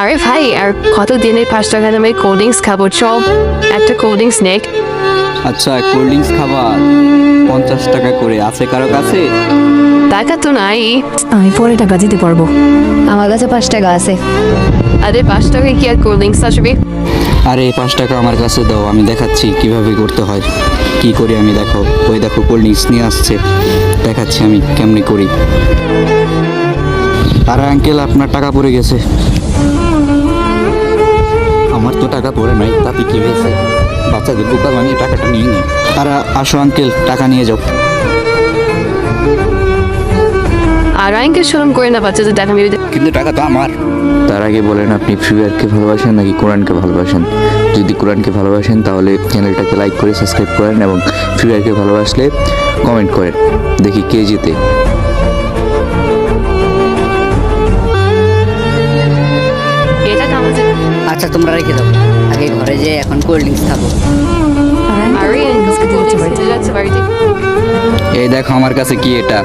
আরে ভাই, আর কত দিনে 5 টাকা দামে কোল্ড ড্রিঙ্কস খাবো, চল একটা কোল্ড ড্রিঙ্কস নেক। আচ্ছা, কোল্ড ড্রিঙ্কস খাবার 50 টাকা করে আছে কারো কাছে? টাকা তো নাই। আমি পরে টাকা দিতে পারবো। আমার কাছে 5 টাকা আছে। আরে 5 টাকায় কি আর কোল্ড ড্রিঙ্কস আসবে? আরে 5 টাকা আমার কাছে দাও, আমি দেখাচ্ছি কিভাবে করতে হয়। কি করি আমি, দেখো ওই দেখো কোল্ড ড্রিঙ্কস নিয়ে আসছে, দেখাচ্ছি আমি কেমনি করি। আরে আঙ্কেল, আপনার টাকা পড়ে গেছে। আমার তো টাকা পড়ে নাই, তাতে কি হয়েছে? বাচ্চাদের বোকা বানিয়ে টাকাটা নিয়ে নিই। আর আসো আঙ্কেল, টাকা নিয়ে যাও। আর আইনকে শরম করে না বাচ্চাদের টাকা মেরে দেয়। কিন্তু টাকা তো আমার। তার আগে বলেন, আপনি ফ্রি ফায়ারকে ভালোবাসেন নাকি কোরআনকে ভালোবাসেন? যদি কোরআনকে ভালোবাসেন তাহলে চ্যানেলটাকে লাইক করে সাবস্ক্রাইব করেন, এবং ফ্রি ফায়ারকে ভালোবাসলে কমেন্ট করেন। দেখি কে জিতে। এটা তো আমাদের। আচ্ছা তোমরা রেখে দাও, আগে ঘরে যে এখন কোল্ড ড্রিঙ্কস খাবো। আরে আঙ্কেলকে বলছে বাড়িতে যাচ্ছে বাড়িতে। এই দেখো আমার কাছে কি এটা।